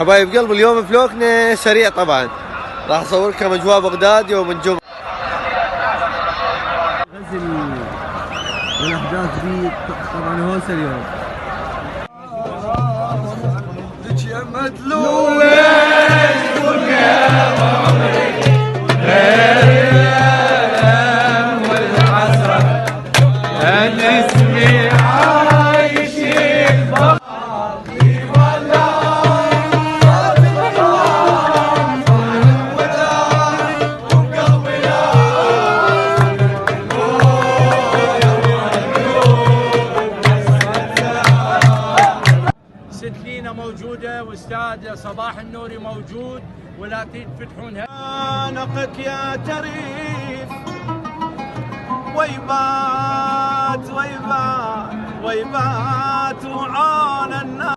حبايب قلب اليوم فلوقنا سريع طبعا، راح اصور لكم اجواء بغداد يوم الجمعة. غزل والاحداث دي طبعا هوسه اليوم. يا مدلول ستلينا موجودة واستاذ صباح النوري موجود، ولا تفتحونها نقك يا تريف. ويبات وعون الناس